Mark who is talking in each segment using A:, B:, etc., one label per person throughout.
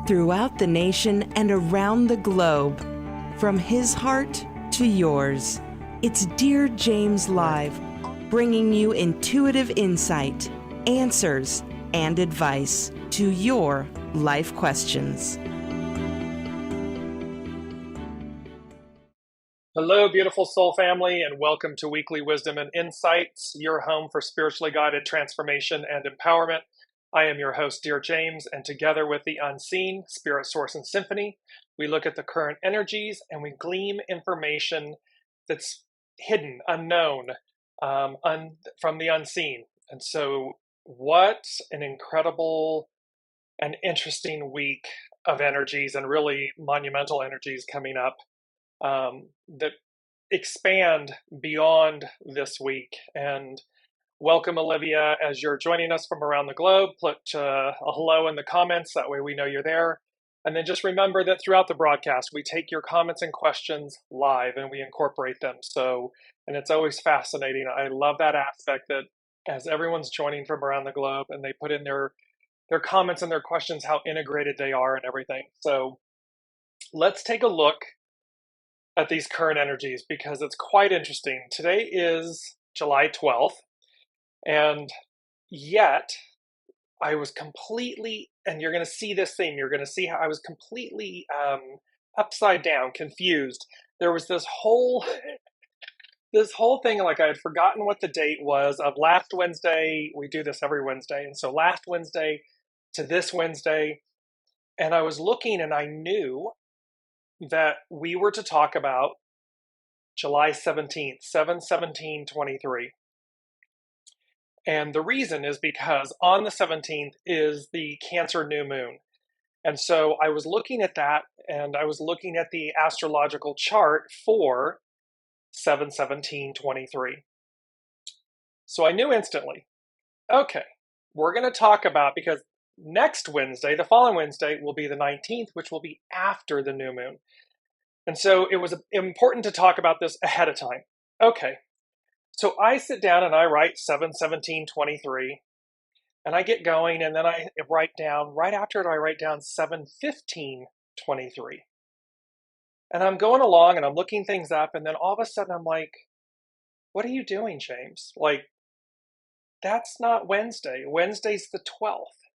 A: throughout the nation and around the globe. From his heart to yours, it's Dear James Live, bringing you intuitive insight, answers, and advice to your life questions.
B: Hello, beautiful soul family, and welcome to Weekly Wisdom and Insights, your home for spiritually guided transformation and empowerment. I am your host, Dearjames, and together with the unseen, Spirit, Source, and Symphony, we look at the current energies and we glean information that's hidden, unknown, from the unseen. And so what an incredible and interesting week of energies, and really monumental energies coming up that expand beyond this week. And welcome, Olivia, as you're joining us from around the globe. Put a hello in the comments, that way we know you're there. And then just remember that throughout the broadcast, we take your comments and questions live and we incorporate them. And it's always fascinating. I love that aspect that as everyone's joining from around the globe and they put in their comments and their questions, how integrated they are and everything. So let's take a look at these current energies because it's quite interesting. Today is July 12th. And yet, I was completely, and you're going to see this theme, you're going to see how I was completely upside down, confused. There was this whole thing, like I had forgotten what the date was of last Wednesday. We do this every Wednesday. And so last Wednesday to this Wednesday, and I was looking and I knew that we were to talk about July 17th, 7/17/23. And the reason is because on the 17th is the Cancer new moon. And so I was looking at that, and I was looking at the astrological chart for 7/17/23. So I knew instantly, okay, we're going to talk about, because next Wednesday, the following Wednesday, will be the 19th, which will be after the new moon. And so it was important to talk about this ahead of time. Okay. So I sit down and I write 7/17/23, and I get going, and then I write down, right after it, I write down 7/15/23. And I'm going along and I'm looking things up, and then all of a sudden I'm like, what are you doing, James? Like, that's not Wednesday. Wednesday's the 12th.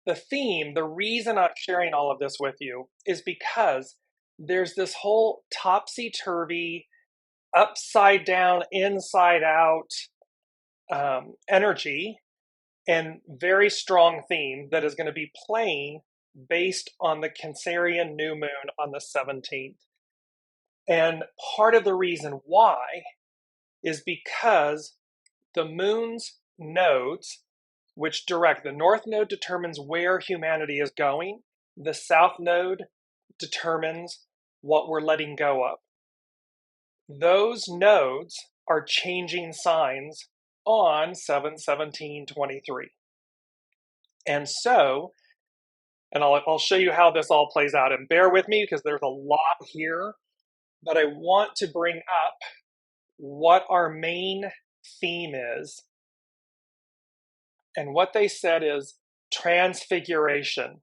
B: The theme, the reason I'm sharing all of this with you is because there's this whole topsy-turvy, upside down, inside out energy and very strong theme that is going to be playing based on the Cancerian new moon on the 17th. And part of the reason why is because the moon's nodes, which direct, the north node determines where humanity is going, the south node determines what we're letting go of. Those nodes are changing signs on 7/17/23. And so, and I'll show you how this all plays out, and bear with me because there's a lot here, but I want to bring up what our main theme is. And what they said is Transfiguration,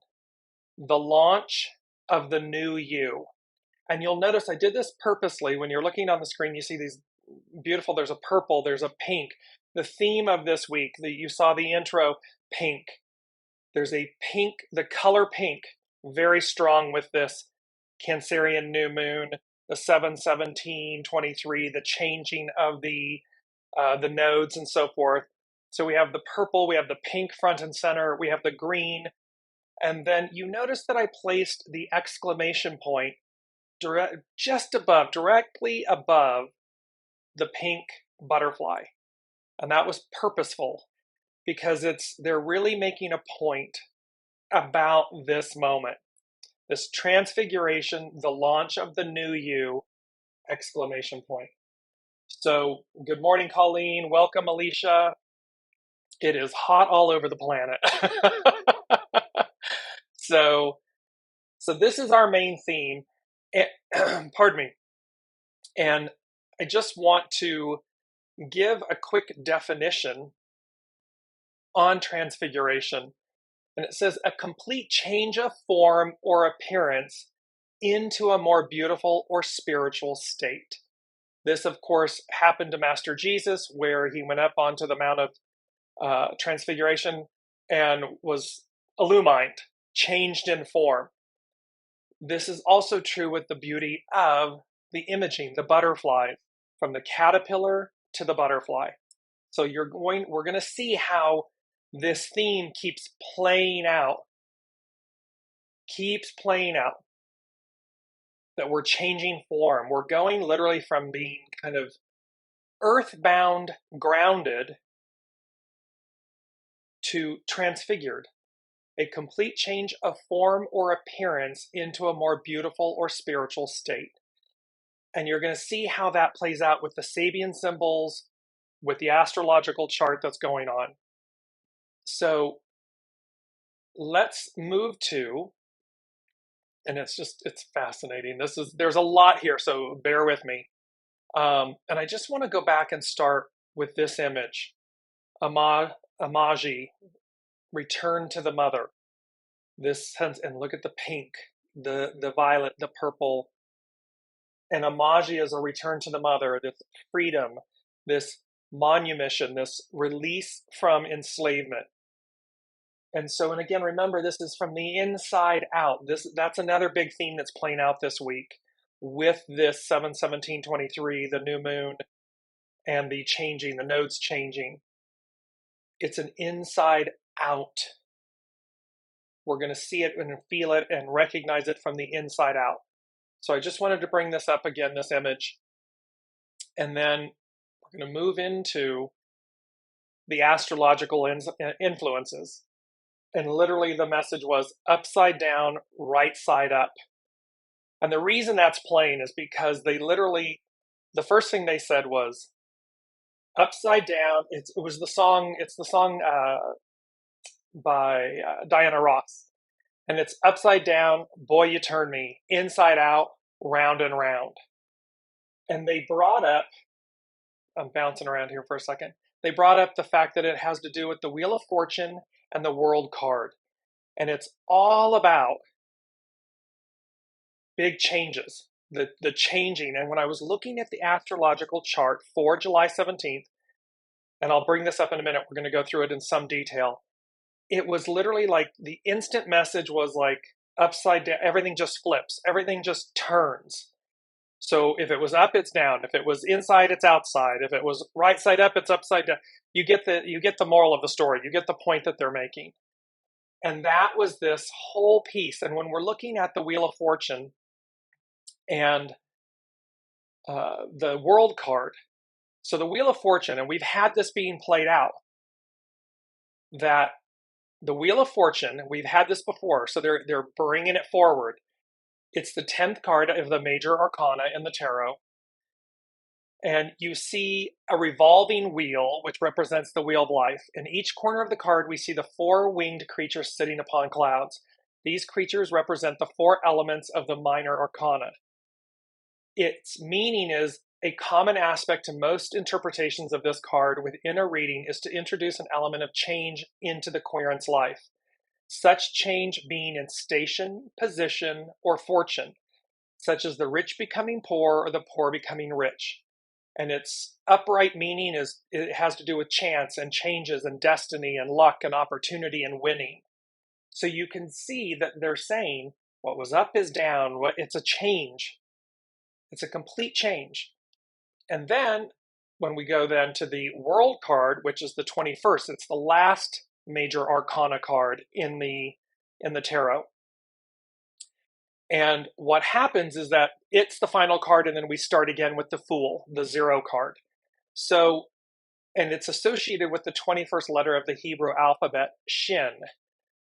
B: the launch of the new you. And you'll notice I did this purposely. When you're looking on the screen, you see these beautiful, there's a purple, there's a pink. The theme of this week, you saw the intro, pink. There's a pink, the color pink, very strong with this Cancerian new moon, the 7/17/23, the changing of the nodes and so forth. So we have the purple, we have the pink front and center, we have the green. And then you notice that I placed the exclamation point just above, directly above the pink butterfly. And that was purposeful because they're really making a point about this moment, this transfiguration, the launch of the new you, exclamation point. So good morning, Colleen. Welcome, Alicia. It is hot all over the planet. So this is our main theme. Pardon me. And I just want to give a quick definition on transfiguration. And it says a complete change of form or appearance into a more beautiful or spiritual state. This, of course, happened to Master Jesus, where he went up onto the Mount of Transfiguration and was illumined, changed in form. This is also true with the beauty of the imaging, the butterfly, from the caterpillar to the butterfly. So we're going to see how this theme keeps playing out, that we're changing form. We're going literally from being kind of earthbound, grounded, to transfigured, a complete change of form or appearance into a more beautiful or spiritual state. And you're going to see how that plays out with the Sabian symbols, with the astrological chart that's going on. So let's move to, and it's fascinating. There's a lot here, so bear with me. And I just want to go back and start with this image. Amaji, return to the mother. This sense, and look at the pink, the violet, the purple. And Amaji is a return to the mother, this freedom, this manumission, this release from enslavement. And so, and again, remember, this is from the inside out. That's another big theme that's playing out this week with this 7/17/23, the new moon, and the nodes changing. It's an inside out. We're going to see it and feel it and recognize it from the inside out. So I just wanted to bring this up again, this image. And then we're going to move into the astrological influences. And literally the message was upside down, right side up. And the reason that's playing is because they literally, the first thing they said was upside down. It's the song by Diana Ross. And it's upside down, boy, you turn me, inside out, round and round. And they brought up, I'm bouncing around here for a second. They brought up the fact that it has to do with the Wheel of Fortune and the World card. And it's all about big changes, the changing. And when I was looking at the astrological chart for July 17th, and I'll bring this up in a minute, we're going to go through it in some detail. It was literally like the instant message was like upside down, everything just flips, everything just turns. So if it was up, it's down. If it was inside, it's outside. If it was right side up, it's upside down. You get the moral of the story. You get the point that they're making. And that was this whole piece. And when we're looking at the Wheel of Fortune and the World card, so the Wheel of Fortune, and we've had this being played out, that the Wheel of Fortune, we've had this before, so they're bringing it forward. It's the 10th card of the major arcana in the tarot. And you see a revolving wheel, which represents the wheel of life. In each corner of the card, we see the 4 winged creatures sitting upon clouds. These creatures represent the 4 elements of the minor arcana. Its meaning is a common aspect to most interpretations of this card within a reading is to introduce an element of change into the querent's life. Such change being in station, position, or fortune, such as the rich becoming poor or the poor becoming rich. And its upright meaning is it has to do with chance and changes and destiny and luck and opportunity and winning. So you can see that they're saying what was up is down. It's a change. It's a complete change. And then when we go then to the World card, which is the 21st, it's the last major arcana card in the tarot. And what happens is that it's the final card, and then we start again with the Fool, the 0 card. So, and it's associated with the 21st letter of the Hebrew alphabet, Shin,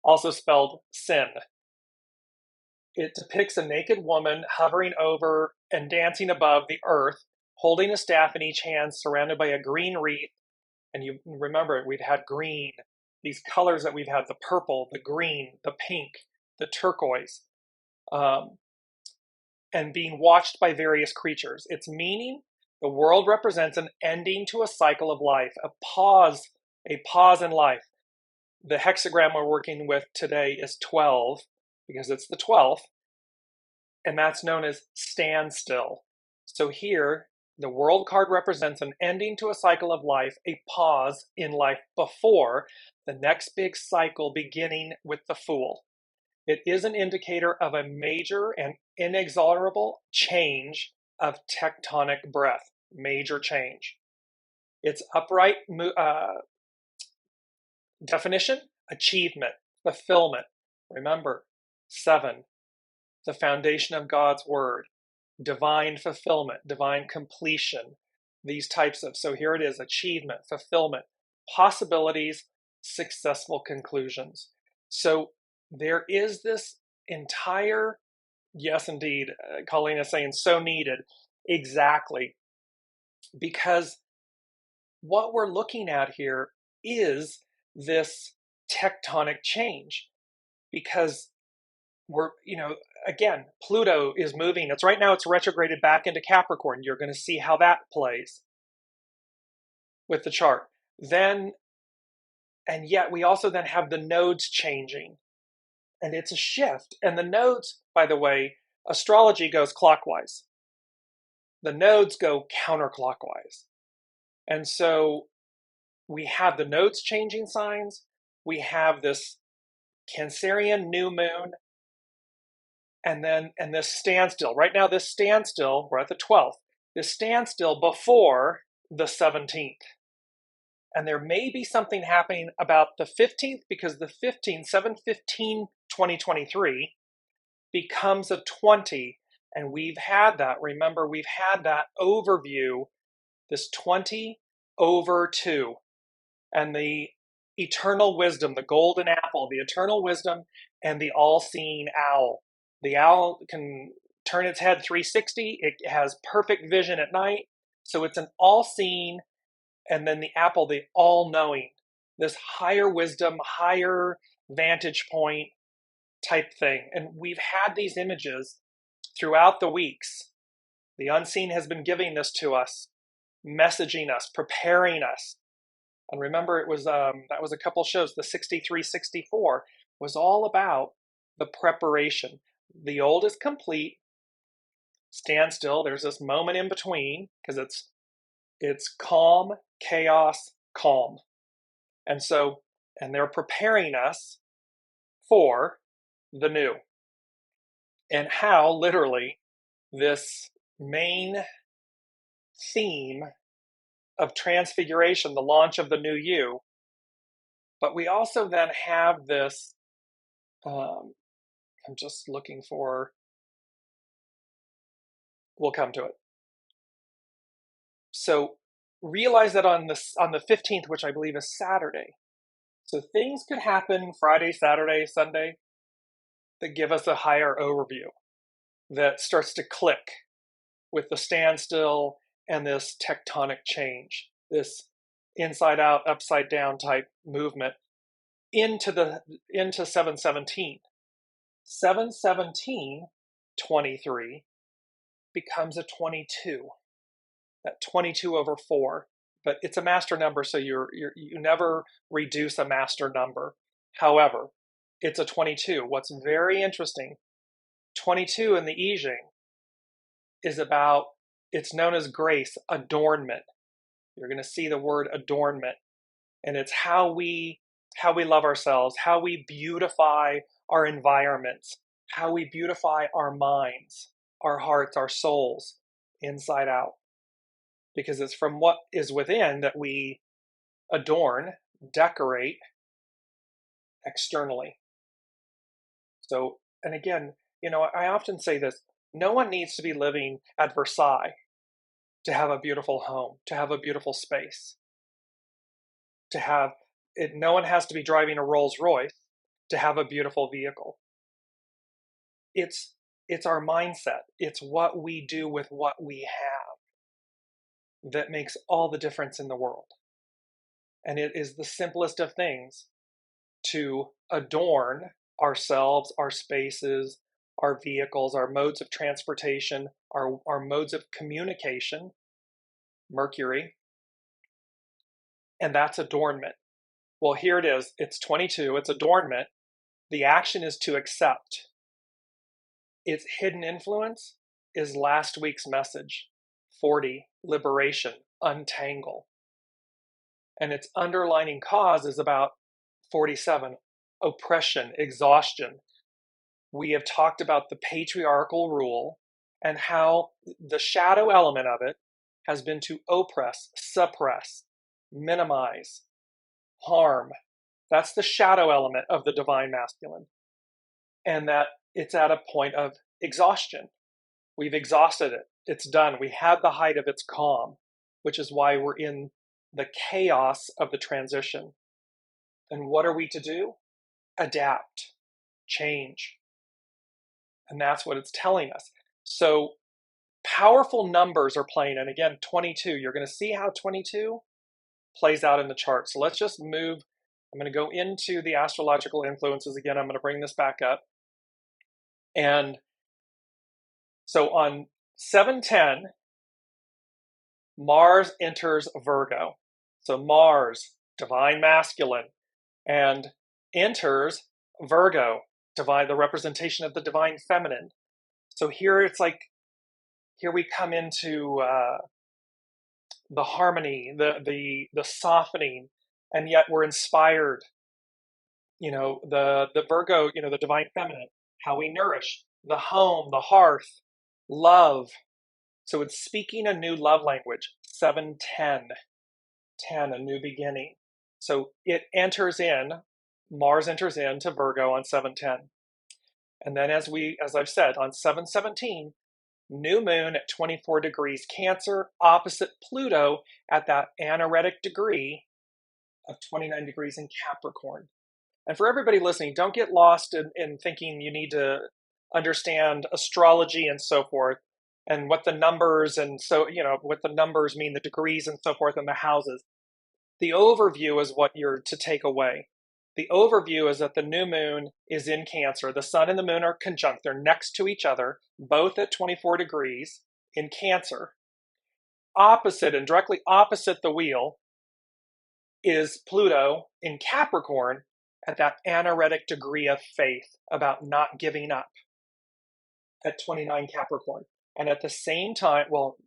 B: also spelled sin. It depicts a naked woman hovering over and dancing above the earth, holding a staff in each hand, surrounded by a green wreath. And you remember, we've had green, these colors that we've had, the purple, the green, the pink, the turquoise, and being watched by various creatures. Its meaning, the world represents an ending to a cycle of life, a pause in life. The hexagram we're working with today is 12 because it's the 12th, and that's known as standstill. So here, the world card represents an ending to a cycle of life, a pause in life before the next big cycle beginning with the Fool. It is an indicator of a major and inexorable change of tectonic breadth, major change. Its upright definition, achievement, fulfillment. Remember, 7, the foundation of God's word, divine fulfillment, divine completion, these types of, so here it is, achievement, fulfillment, possibilities, successful conclusions. So there is this entire, yes, indeed, Colleen is saying so needed, exactly, because what we're looking at here is this tectonic change, because we're, again, Pluto is moving. It's right now, it's retrograded back into Capricorn. You're going to see how that plays with the chart. Then, and yet we also then have the nodes changing, and it's a shift. And the nodes, by the way, astrology goes clockwise. The nodes go counterclockwise. And so we have the nodes changing signs. We have this Cancerian new moon, and this standstill. Right now, this standstill, we're at the 12th, this standstill before the 17th. And there may be something happening about the 15th, because the 15th, 7/15/2023, becomes a 20. And we've had that, remember, we've had that overview, this 20 over 2. And the eternal wisdom, the golden apple, the eternal wisdom, and the all-seeing owl. The owl can turn its head 360. It has perfect vision at night. So it's an all-seeing, and then the apple, the all-knowing. This higher wisdom, higher vantage point type thing. And we've had these images throughout the weeks. The unseen has been giving this to us, messaging us, preparing us. And remember, it was that was a couple shows. The 63, 64 was all about the preparation. The old is complete. Stand still. There's this moment in between, because it's calm, chaos, calm. And they're preparing us for the new. And how literally this main theme of Transfiguration, the launch of the new you, but we also then have this, I'm just looking for, we'll come to it. So realize that on the 15th, which I believe is Saturday, so things could happen Friday, Saturday, Sunday that give us a higher overview that starts to click with the standstill and this tectonic change, this inside out, upside down type movement into 7/17. 7/17/23 becomes a 22. That 22 over 4, but it's a master number, so you never reduce a master number. However, it's a 22. What's very interesting, 22 in the I Ching is about, it's known as grace, adornment. You're going to see the word adornment, and it's how we love ourselves, how we beautify our environments, how we beautify our minds, our hearts, our souls, inside out. Because it's from what is within that we adorn, decorate externally. So, and again, I often say this, no one needs to be living at Versailles to have a beautiful home, to have a beautiful space, to have it. No one has to be driving a Rolls Royce to have a beautiful vehicle. It's our mindset. It's what we do with what we have that makes all the difference in the world. And it is the simplest of things to adorn ourselves, our spaces, our vehicles, our modes of transportation, our modes of communication, Mercury, and that's adornment. Well, here it is. It's 22. It's adornment. The action is to accept. Its hidden influence is last week's message, 40, liberation, untangle. And its underlining cause is about 47, oppression, exhaustion. We have talked about the patriarchal rule and how the shadow element of it has been to oppress, suppress, minimize, harm. That's the shadow element of the divine masculine. And that it's at a point of exhaustion. We've exhausted it. It's done. We had the height of its calm, which is why we're in the chaos of the transition. And what are we to do? Adapt, change. And that's what it's telling us. So powerful numbers are playing. And again, 22, you're going to see how 22 plays out in the chart. So let's just move. I'm going to go into the astrological influences again. I'm going to bring this back up. And so on 7/10, Mars enters Virgo. So Mars, divine masculine, and enters Virgo, divine, the representation of the divine feminine. So here it's like, here we come into the harmony, the softening, and yet we're inspired. You know, the Virgo, you know, the divine feminine, how we nourish, the home, the hearth, love. So it's speaking a new love language, 7/10, 10, a new beginning. So it enters in, Mars enters into Virgo on 7/10. And then as I've said, on 7/17, new moon at 24 degrees Cancer, opposite Pluto at that anaretic degree of 29 degrees in Capricorn. And for everybody listening, don't get lost in thinking you need to understand astrology and so forth, and what the numbers and so, you know, what the numbers mean, the degrees and so forth, and the houses. The overview is what you're to take away. The overview is that the new moon is in Cancer. The sun and the moon are conjunct. They're next to each other, both at 24 degrees in Cancer. Opposite and directly opposite the wheel is Pluto in Capricorn at that anaretic degree of faith about not giving up at 29 Capricorn. And at the same time, well,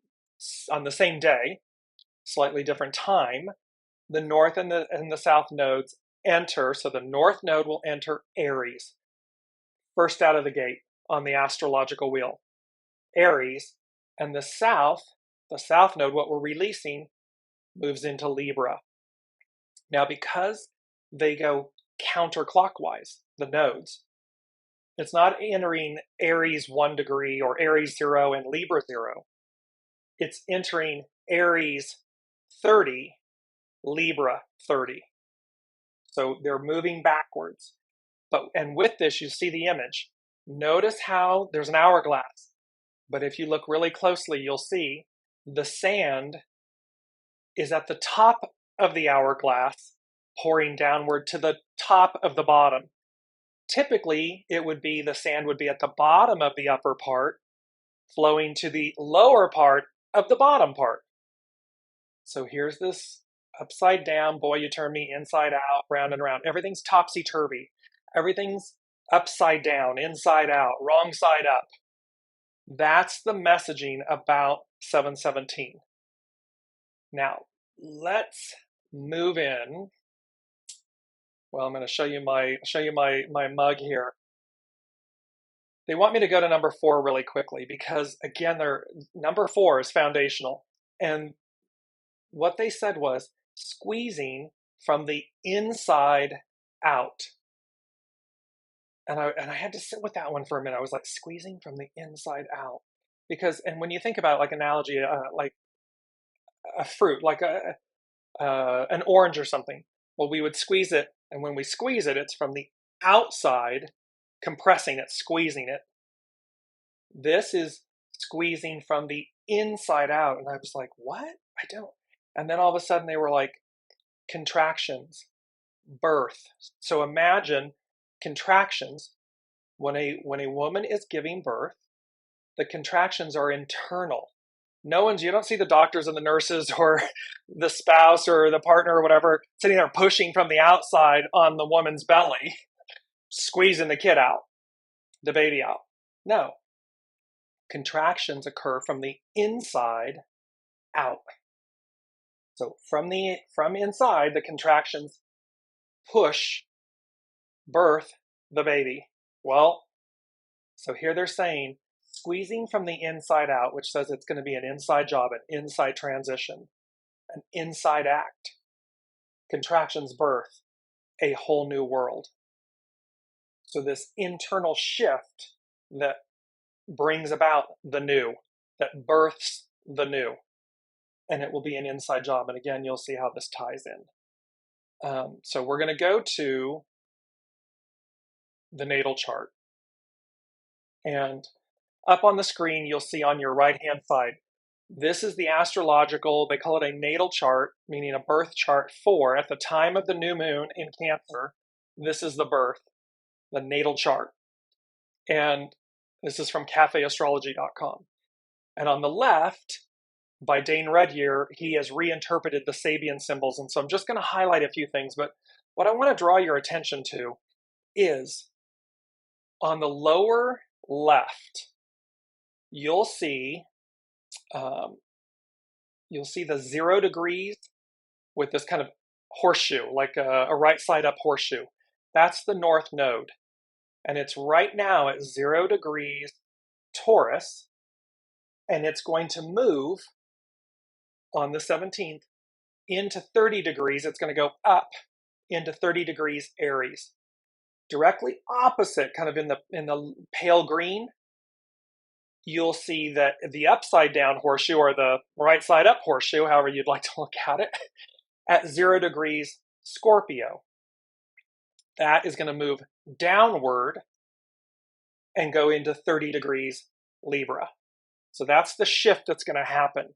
B: on the same day, slightly different time, the north and the south nodes enter. So the north node will enter Aries, first out of the gate on the astrological wheel, Aries. And the south node, what we're releasing, moves into Libra. Now, because they go counterclockwise, the nodes, it's not entering Aries 1 degree or Aries 0 and Libra 0. It's entering Aries 30, Libra 30. So they're moving backwards. And with this, you see the image. Notice how there's an hourglass. But if you look really closely, you'll see the sand is at the top of the hourglass, pouring downward to the top of the bottom. Typically, the sand would be at the bottom of the upper part, flowing to the lower part of the bottom part. So here's this upside down, boy, you turn me inside out, round and round. Everything's topsy-turvy. Everything's upside down, inside out, wrong side up. That's the messaging about 7/17. Now, let's move in. Well, I'm going to show you my mug here. They want me to go to number 4 really quickly because, again, number 4 is foundational. And what they said was squeezing from the inside out. And I had to sit with that one for a minute. I was like, squeezing from the inside out. Because, and when you think about like analogy, like a fruit, like an orange or something, well, we would squeeze it. And when we squeeze it, it's from the outside, compressing it, squeezing it. This is squeezing from the inside out. And I was like, what? I don't. And then all of a sudden they were like, contractions, birth. So imagine contractions. When a woman is giving birth, the contractions are internal. You don't see the doctors and the nurses or the spouse or the partner or whatever sitting there pushing from the outside on the woman's belly, squeezing the kid out, the baby out. No. Contractions occur from the inside out. So from inside, the contractions birth the baby. Well, so here they're saying squeezing from the inside out, which says it's going to be an inside job, an inside transition, an inside act. Contractions birth a whole new world. So this internal shift that brings about the new, that births the new, and it will be an inside job. And again, you'll see how this ties in. So we're going to go to the natal chart. And up on the screen, you'll see on your right-hand side, this is the astrological, they call it a natal chart, meaning a birth chart for, at the time of the new moon in Cancer, this is the birth, the natal chart. And this is from cafeastrology.com. And on the left, by Dane Redyear, he has reinterpreted the Sabian symbols. And so I'm just going to highlight a few things, but what I want to draw your attention to is on the lower left, you'll see the 0 degrees with this kind of horseshoe, like a right side up horseshoe. That's the north node. And it's right now at 0 degrees Taurus, and it's going to move on the 17th into 30 degrees. It's going to go up into 30 degrees Aries. Directly opposite, kind of in the pale green, you'll see that the upside down horseshoe, or the right side up horseshoe, however you'd like to look at it, at 0 degrees Scorpio. That is going to move downward and go into 30 degrees Libra. So that's the shift that's going to happen.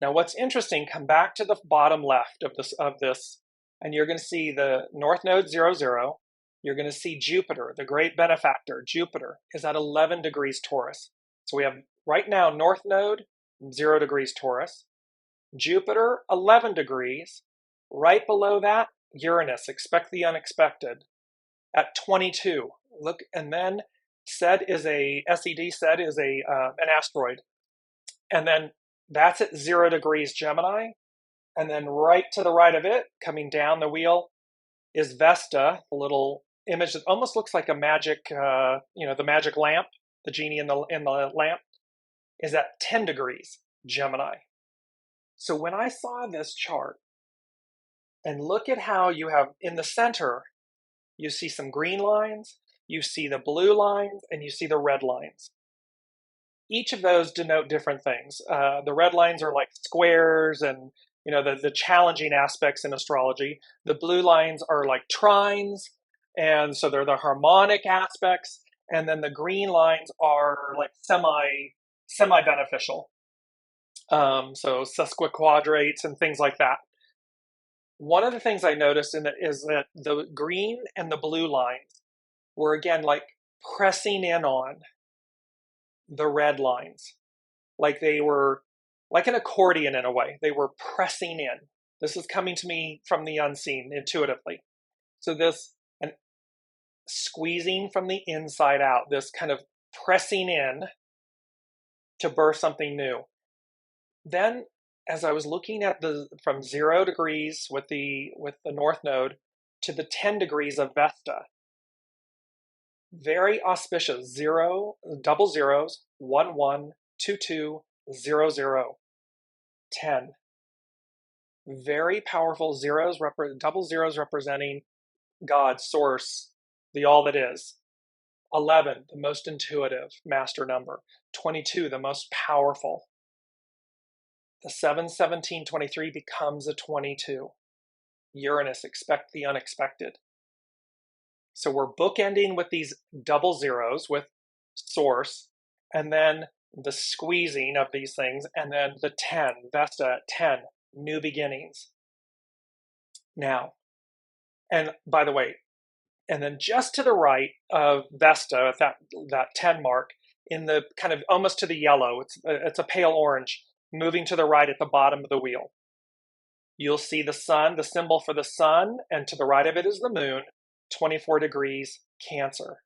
B: Now what's interesting, come back to the bottom left of this, and you're going to see the North Node 0, 0. You're going to see Jupiter, the great benefactor. Jupiter is at 11 degrees Taurus. So we have right now North Node 0 degrees Taurus, Jupiter 11 degrees. Right below that, Uranus, expect the unexpected, at 22. Look, and then SED is an asteroid. And then that's at 0 degrees Gemini. And then right to the right of it, coming down the wheel, is Vesta, the little image that almost looks like a magic, the magic lamp, the genie in the lamp, is at 10 degrees Gemini. So when I saw this chart, and look at how you have in the center, you see some green lines, you see the blue lines, and you see the red lines. Each of those denote different things. The red lines are like squares and the challenging aspects in astrology. The blue lines are like trines, and so they're the harmonic aspects. And then the green lines are like semi-beneficial. So sesquiquadrates and things like that. One of the things I noticed is that the green and the blue lines were again like pressing in on the red lines. Like they were like an accordion in a way. They were pressing in. This is coming to me from the unseen intuitively. So this, and squeezing from the inside out, this kind of pressing in to birth something new. Then as I was looking at from 0 degrees with the North Node to the 10 degrees of Vesta, very auspicious, 0, double zeros, 1, 1, 2, 2, 0, 0, 10. Very powerful zeros, double zeros representing God, source, the all that is. 11, the most intuitive master number. 22, the most powerful. The 7, 17, 23 becomes a 22. Uranus, expect the unexpected. So we're bookending with these double zeros with source, and then the squeezing of these things, and then the 10, Vesta at 10, new beginnings. Now, and by the way, and then just to the right of Vesta, at that 10 mark, in the kind of almost to the yellow, it's a pale orange, moving to the right at the bottom of the wheel. You'll see the sun, the symbol for the sun, and to the right of it is the moon, 24 degrees Cancer.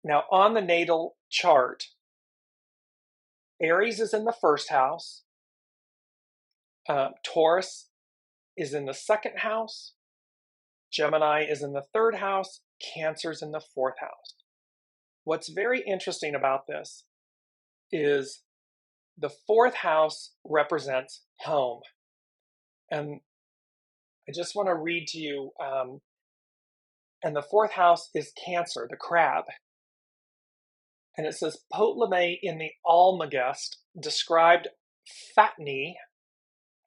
B: Now on the natal chart, Aries is in the first house, Taurus is in the second house, Gemini is in the third house, Cancer's in the fourth house. What's very interesting about this is the fourth house represents home. And I just want to read to you, and the fourth house is Cancer, the crab. And it says, Ptolemy in the Almagest described Phaethon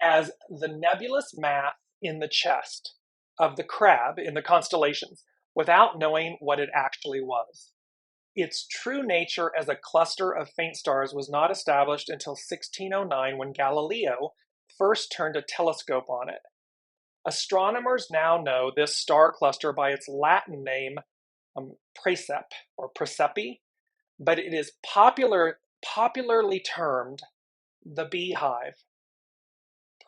B: as the nebulous mass in the chest of the crab in the constellations, without knowing what it actually was. Its true nature as a cluster of faint stars was not established until 1609 when Galileo first turned a telescope on it. Astronomers now know this star cluster by its Latin name, Praesepe, but it is popularly termed the beehive.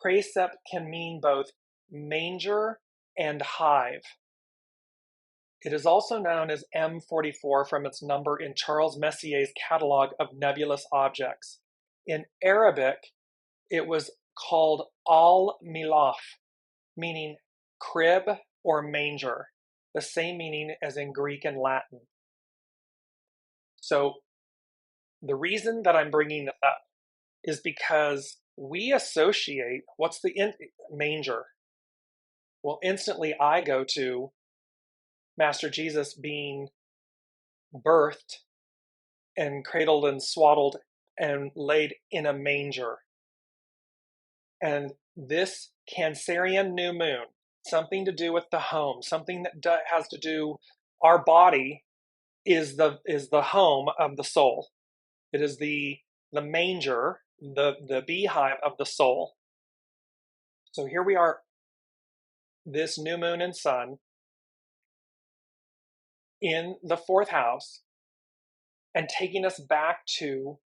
B: Praesepe can mean both manger and hive. It is also known as M44 from its number in Charles Messier's catalog of nebulous objects. In Arabic, it was called al-milaf, meaning crib or manger, the same meaning as in Greek and Latin. So the reason that I'm bringing this up is because we associate, what's the manger? Well, instantly I go to Master Jesus being birthed and cradled and swaddled and laid in a manger. And this Cancerian new moon, something to do with the home, something that has to do, our body is the home of the soul. It is the manger, the beehive of the soul. So here we are, this new moon and sun, in the fourth house, and taking us back to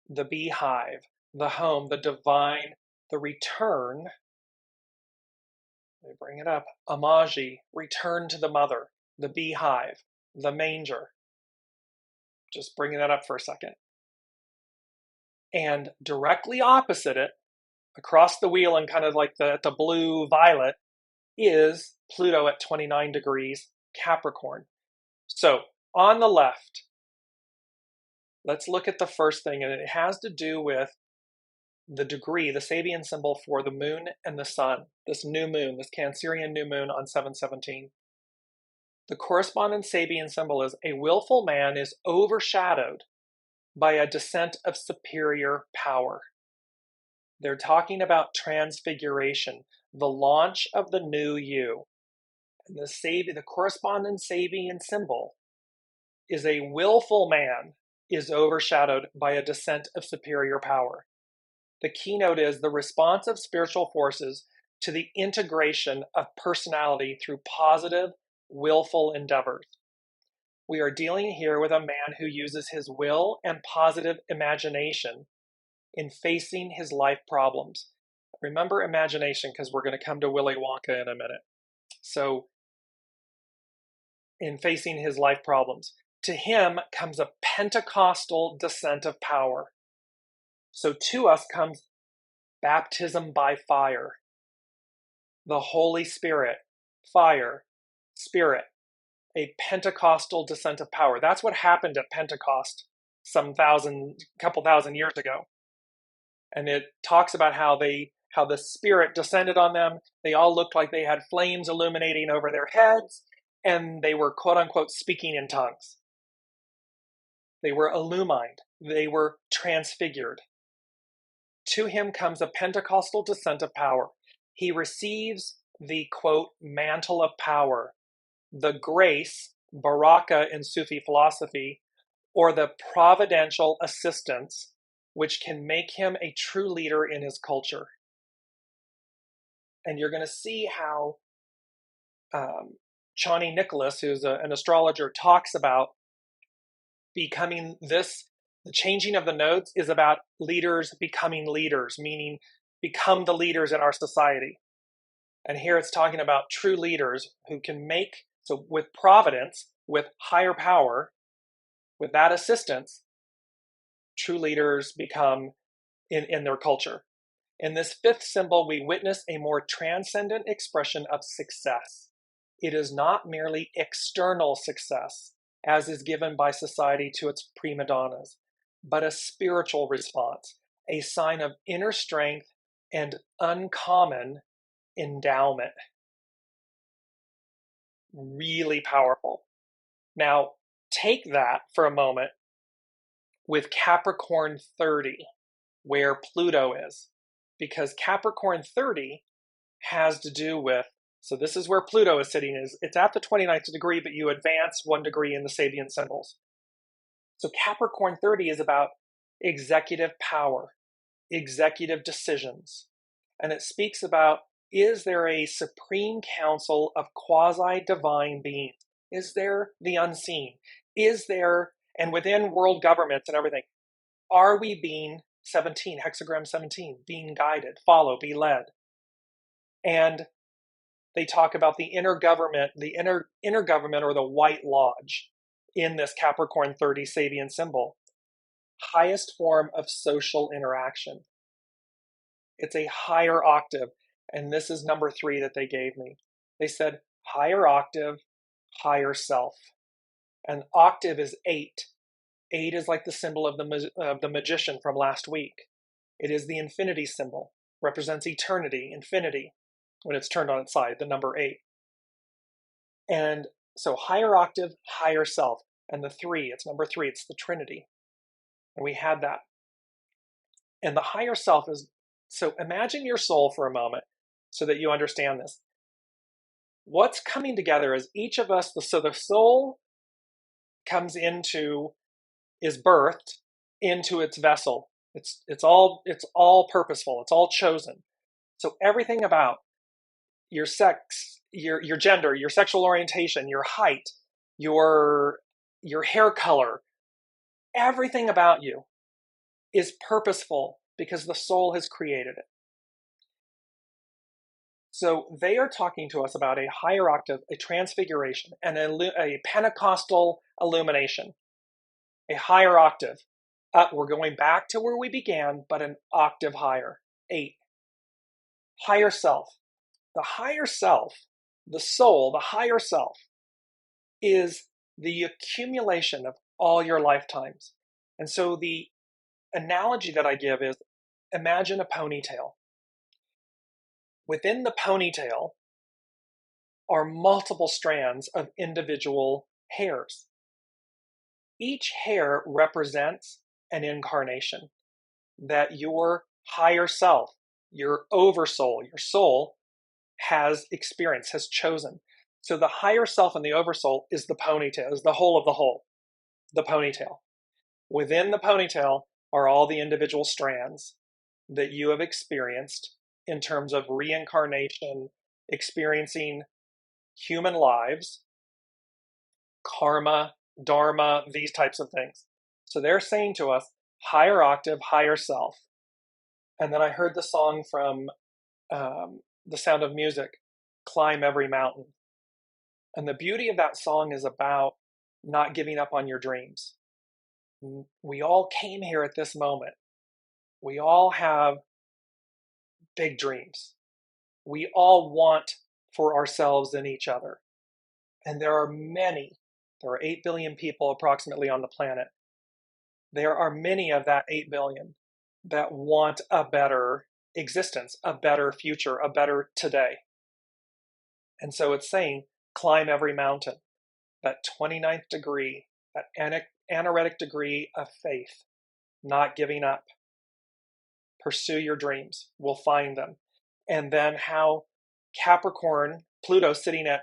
B: the beehive, the home, the divine, the return. Let me bring it up. Amagi, return to the mother, the beehive, the manger. Just bringing that up for a second. And directly opposite it, across the wheel and kind of like the blue violet, is Pluto at 29 degrees Capricorn. So on the left, let's look at the first thing, and it has to do with the degree, the Sabian symbol for the moon and the sun, this new moon, this Cancerian new moon on 7/17. The corresponding Sabian symbol is a willful man is overshadowed by a descent of superior power. They're talking about transfiguration, the launch of the new you. And the corresponding Sabian symbol is a willful man is overshadowed by a descent of superior power. The keynote is the response of spiritual forces to the integration of personality through positive, willful endeavors. We are dealing here with a man who uses his will and positive imagination in facing his life problems. Remember imagination, because we're going to come to Willy Wonka in a minute. So, in facing his life problems, to him comes a Pentecostal descent of power. So to us comes baptism by fire, the Holy Spirit, fire, Spirit, a Pentecostal descent of power. That's what happened at Pentecost couple thousand years ago. And it talks about how the Spirit descended on them. They all looked like they had flames illuminating over their heads, and they were quote unquote speaking in tongues. They were illumined. They were transfigured. To him comes a Pentecostal descent of power. He receives the, quote, mantle of power, the grace, baraka in Sufi philosophy, or the providential assistance, which can make him a true leader in his culture. And you're going to see how Chani Nicholas, who's an astrologer, talks about becoming this The changing of the nodes is about leaders becoming leaders, meaning become the leaders in our society. And here it's talking about true leaders who can make, so with providence, with higher power, with that assistance, true leaders become in their culture. In this fifth symbol, we witness a more transcendent expression of success. It is not merely external success, as is given by society to its prima donnas, but a spiritual response, a sign of inner strength and uncommon endowment. Really powerful. Now, take that for a moment with Capricorn 30, where Pluto is, because Capricorn 30 has to do with, so this is where Pluto is sitting, it's at the 29th degree, but you advance 1 degree in the Sabian symbols. So Capricorn 30 is about executive power, executive decisions. And it speaks about, is there a supreme council of quasi-divine beings? Is there the unseen? Is there, and within world governments and everything, are we being 17, hexagram 17, being guided, follow, be led? And they talk about the inner government, or the White Lodge in this Capricorn 30 Sabian symbol. Highest form of social interaction. It's a higher octave, and this is number 3 that they gave me. They said higher octave, higher self. And octave is 8. 8 is like the symbol of the magician from last week. It is the infinity symbol, represents eternity, infinity, when it's turned on its side, the number 8. And so higher octave, higher self. And the 3, it's number 3, it's the Trinity. And we had that. And the higher self is, so imagine your soul for a moment so that you understand this. What's coming together is each of us, so the soul comes into, is birthed into its vessel. It's all purposeful, it's all chosen. So everything about your sex, your gender, your sexual orientation, your height, your hair color, everything about you is purposeful because the soul has created it. So they are talking to us about a higher octave, a transfiguration, and a Pentecostal illumination. A higher octave. We're going back to where we began, but an octave higher, 8. Higher self. The higher self, the soul, the higher self, is the accumulation of all your lifetimes. And so the analogy that I give is, imagine a ponytail. Within the ponytail are multiple strands of individual hairs. Each hair represents an incarnation that your higher self, your oversoul, your soul has experienced, has chosen. So the higher self and the oversoul is the ponytail, is the whole of the whole, the ponytail. Within the ponytail are all the individual strands that you have experienced in terms of reincarnation, experiencing human lives, karma, dharma, these types of things. So they're saying to us, higher octave, higher self. And then I heard the song from The Sound of Music, Climb Every Mountain. And the beauty of that song is about not giving up on your dreams. We all came here at this moment. We all have big dreams. We all want for ourselves and each other. And there are 8 billion people approximately on the planet. There are many of that 8 billion that want a better existence, a better future, a better today. And so it's saying, climb every mountain, that 29th degree, that anaretic degree of faith, not giving up. Pursue your dreams. We'll find them. And then how Capricorn, Pluto sitting at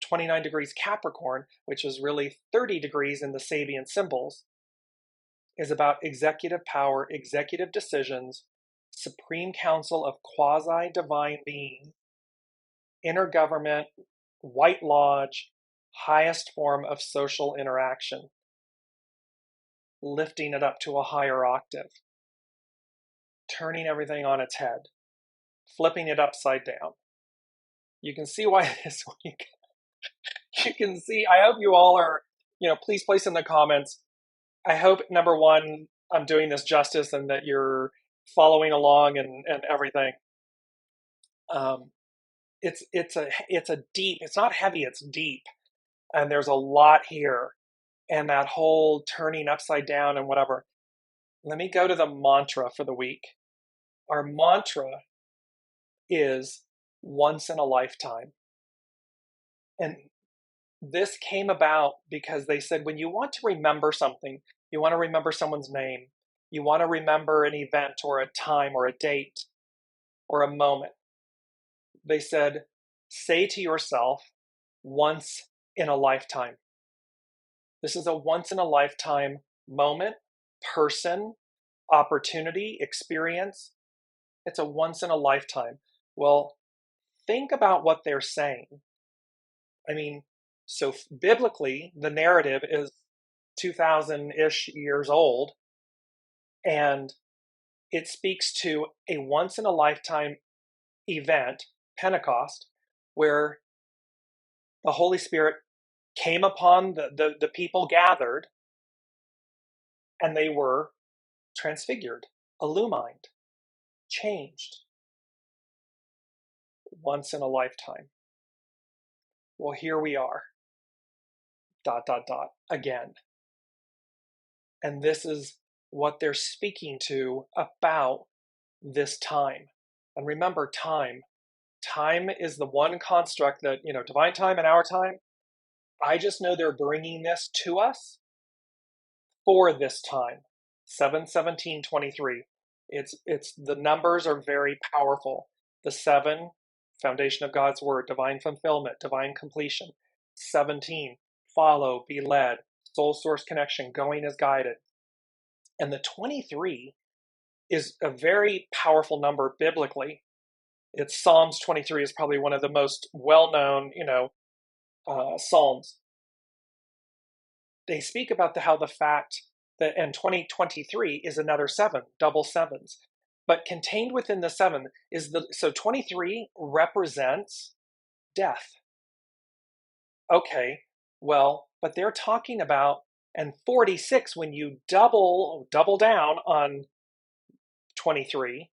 B: 29 degrees Capricorn, which is really 30 degrees in the Sabian symbols, is about executive power, executive decisions, supreme council of quasi-divine beings, inner government, White Lodge, highest form of social interaction. lifting it up to a higher octave, turning everything on its head, flipping it upside down. You can see why this week, you can see, I hope you all are, please place in the comments. I hope, number one, I'm doing this justice and that you're following along and everything. It's a deep, it's not heavy, it's deep. And there's a lot here. And that whole turning upside down and whatever. Let me go to the mantra for the week. Our mantra is once in a lifetime. And this came about because they said when you want to remember something, you want to remember someone's name, you want to remember an event or a time or a date or a moment, they said, say to yourself, once in a lifetime. This is a once in a lifetime moment, person, opportunity, experience. It's a once in a lifetime. Well, think about what they're saying. I mean, so biblically, the narrative is 2,000-ish years old, and it speaks to a once in a lifetime event, Pentecost, where the Holy Spirit came upon the people gathered, and they were transfigured, illumined, changed. Once in a lifetime. Well, here we are. ... again. And this is what they're speaking to about this time. And remember, time. Time is the one construct that, divine time and our time. I just know they're bringing this to us for this time. 7/17/23. It's the numbers are very powerful. The 7, foundation of God's word, divine fulfillment, divine completion. 17, follow, be led, soul source connection, going as guided. And the 23 is a very powerful number biblically. It's Psalms 23 is probably one of the most well-known, Psalms. They speak about how the fact that, and 2023 is another 7, double sevens. But contained within the 7 is so 23 represents death. Okay, well, but they're talking about, and 46, when you double down on 23,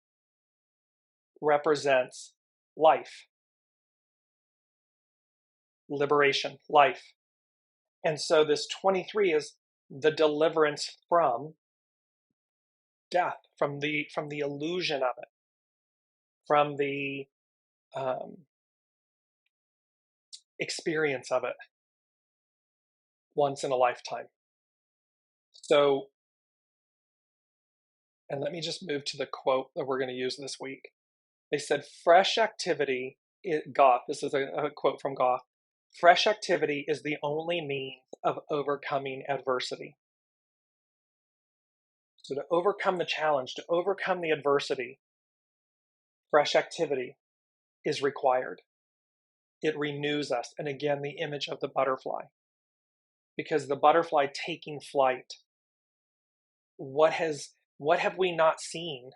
B: represents life, liberation, life. And so this 23 is the deliverance from death, from the illusion of it, from the experience of it, once in a lifetime. So, and let me just move to the quote that we're going to use this week. They said, fresh activity, Goth, this is a quote from Goth, fresh activity is the only means of overcoming adversity. So to overcome the challenge, to overcome the adversity, fresh activity is required. It renews us. And again, the image of the butterfly. Because the butterfly taking flight, what have we not seen?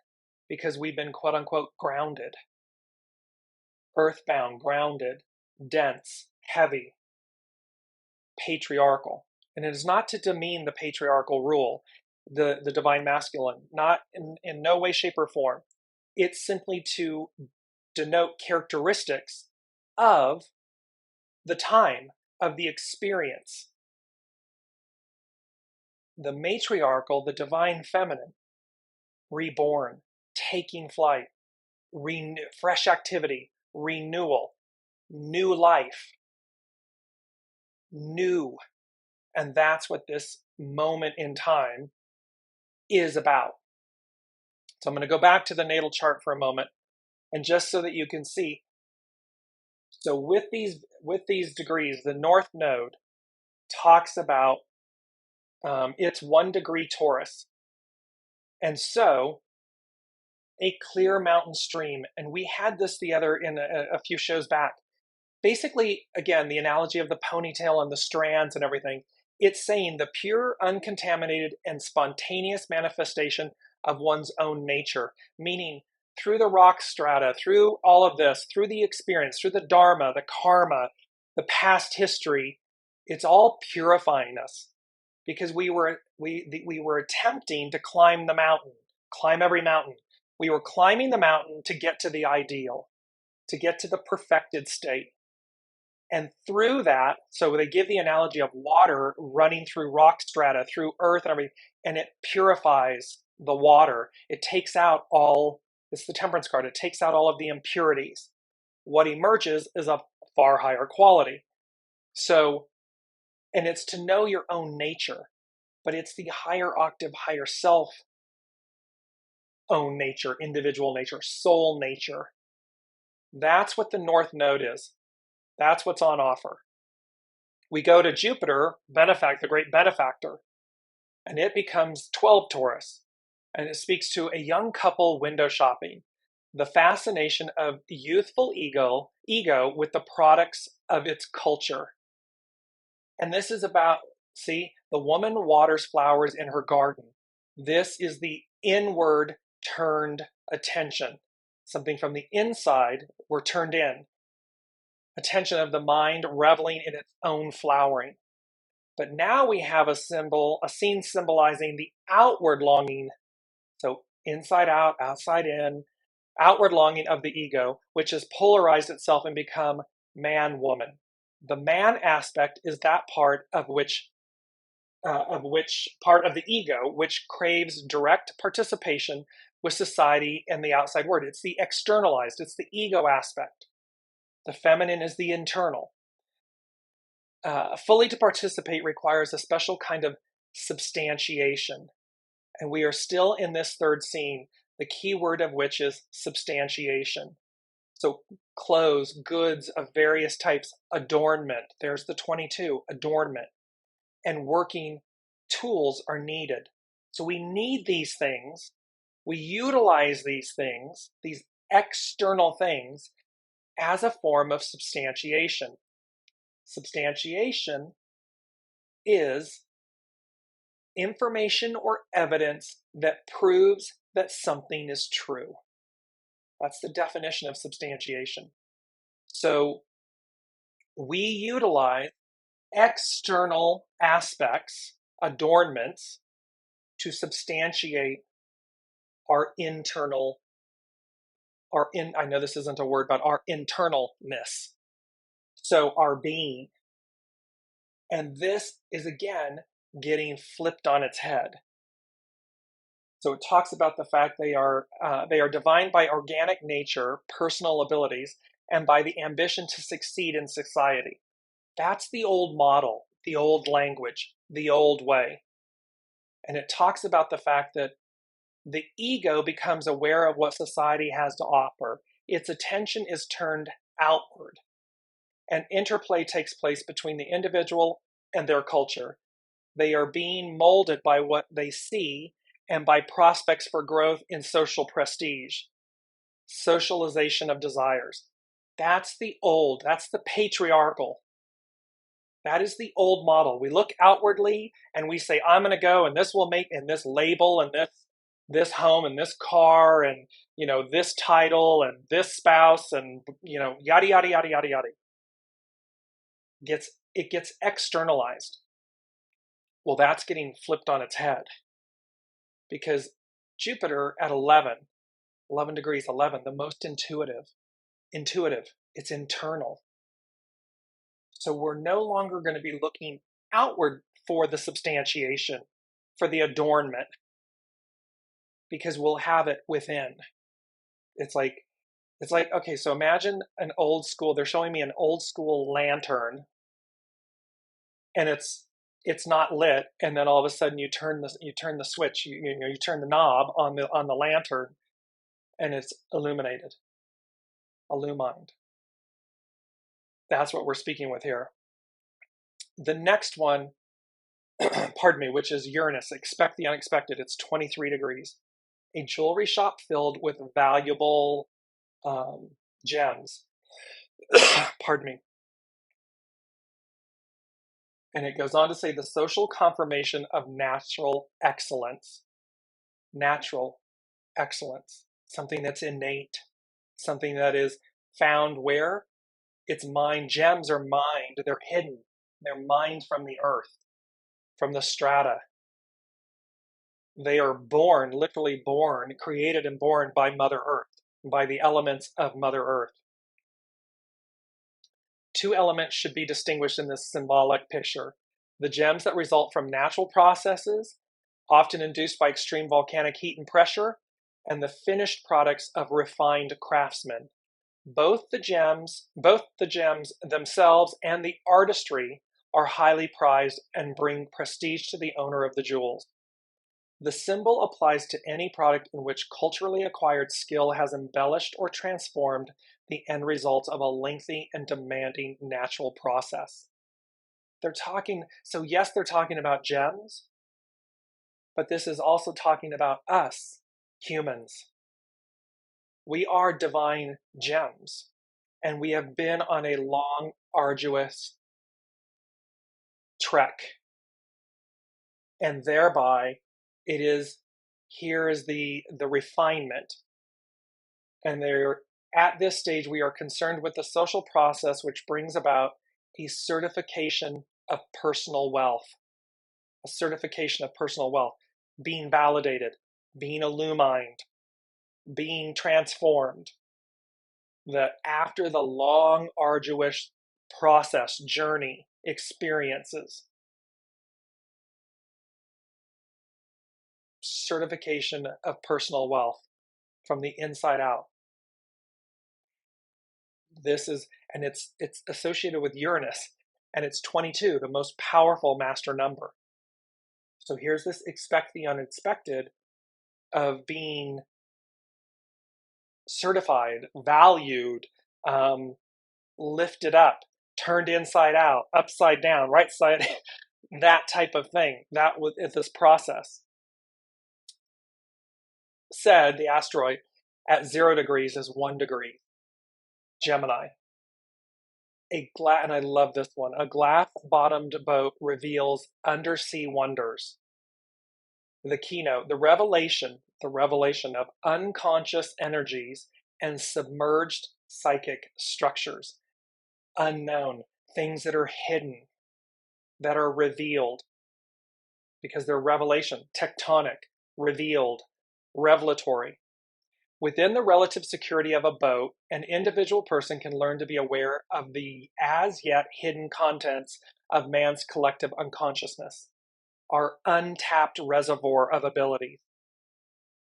B: Because we've been quote unquote grounded, earthbound, grounded, dense, heavy, patriarchal. And it is not to demean the patriarchal rule, the divine masculine, not in no way, shape, or form. It's simply to denote characteristics of the time, of the experience. The matriarchal, the divine feminine, reborn, taking flight, fresh activity, renewal, new life, new. And that's what this moment in time is about. So I'm going to go back to the natal chart for a moment, and just so that you can see. So with these degrees, the North Node talks about it's 1 degree Taurus. And so a clear mountain stream, and we had this in a few shows back. Basically, again, the analogy of the ponytail and the strands and everything, It's saying the pure, uncontaminated, and spontaneous manifestation of one's own nature, meaning through the rock strata, through all of this, through the experience, through the dharma, the karma, the past history, it's all purifying us, because we were attempting to climb the mountain, climb every mountain. We were climbing the mountain to get to the ideal, to get to the perfected state. And through that, so they give the analogy of water running through rock strata, through earth and everything, and it purifies the water. It takes out all, it's the temperance card, it takes out all of the impurities. What emerges is of far higher quality. So, and it's to know your own nature, but it's the higher octave, higher self own nature, individual nature, soul nature. That's what the North Node is. That's what's on offer. We go to Jupiter, the great benefactor, and it becomes 12 Taurus. And it speaks to a young couple window shopping, the fascination of youthful ego with the products of its culture. And this is about, see, the woman waters flowers in her garden. This is the inward turned attention. Something from the inside, we're turned in. Attention of the mind reveling in its own flowering. But now we have a scene symbolizing the outward longing. So inside out, outside in, outward longing of the ego, which has polarized itself and become man, woman. The man aspect is that part of which part of the ego which craves direct participation with society and the outside world. It's the externalized, it's the ego aspect. The feminine is the internal. Fully to participate requires a special kind of substantiation. And we are still in this third scene, the key word of which is substantiation. So clothes, goods of various types, adornment. There's the 22, adornment. And working tools are needed. So we need these things. We utilize these things, these external things, as a form of substantiation. Substantiation is information or evidence that proves that something is true. That's the definition of substantiation. So we utilize external aspects, adornments, to substantiate our internal, I know this isn't a word, but our internalness. So our being. And this is again getting flipped on its head. So it talks about the fact they are defined by organic nature, personal abilities, and by the ambition to succeed in society. That's the old model, the old language, the old way. And it talks about the fact that the ego becomes aware of what society has to offer. Its attention is turned outward. And interplay takes place between the individual and their culture. They are being molded by what they see and by prospects for growth in social prestige, socialization of desires. That's the old, that's the patriarchal. That is the old model. We look outwardly and we say, I'm going to go and this will make, and this label and this home and this car and, this title and this spouse and, yada, yada, yada, yada, yada. It gets externalized. Well, that's getting flipped on its head because Jupiter at 11 degrees, the most intuitive, it's internal. So we're no longer going to be looking outward for the substantiation, for the adornment, because we'll have it within. It's like, okay, so imagine an old school, they're showing me an old school lantern and it's not lit, and then all of a sudden you turn the switch, you turn the knob on the lantern, and it's illuminated, illumined. That's what we're speaking with here. The next one, pardon me, which is Uranus. Expect the unexpected. It's 23 degrees. A jewelry shop filled with valuable gems. Pardon me. And it goes on to say the social confirmation of natural excellence. Natural excellence. Something that's innate. Something that is found where? It's mined. Gems are mined. They're hidden. They're mined from the earth, from the strata. They are born, literally born, created and born by Mother Earth, by the elements of Mother Earth. Two elements should be distinguished in this symbolic picture. The gems that result from natural processes, often induced by extreme volcanic heat and pressure, and the finished products of refined craftsmen. Both the gems themselves and the artistry are highly prized and bring prestige to the owner of the jewels. The symbol applies to any product in which culturally acquired skill has embellished or transformed the end result of a lengthy and demanding natural process. They're talking about gems, but this is also talking about us, humans. We are divine gems, and we have been on a long, arduous trek. And thereby, here is the refinement. And at this stage, we are concerned with the social process which brings about a certification of personal wealth. A certification of personal wealth. Being validated, being illumined, being transformed. That after the long, arduous process, journey, experiences, certification of personal wealth from the inside out. It's associated with Uranus, and it's 22, the most powerful master number. So here's this expect the unexpected of being certified, valued, lifted up, turned inside out, upside down, right side, that type of thing. That was this process. Said the asteroid at 0 degrees is 1 degree. Gemini. And I love this one. A glass-bottomed boat reveals undersea wonders. The keynote, the revelation of unconscious energies and submerged psychic structures. Unknown, things that are hidden, that are revealed, because they're revelation, tectonic, revealed, revelatory. Within the relative security of a boat, an individual person can learn to be aware of the as yet hidden contents of man's collective unconsciousness, our untapped reservoir of ability.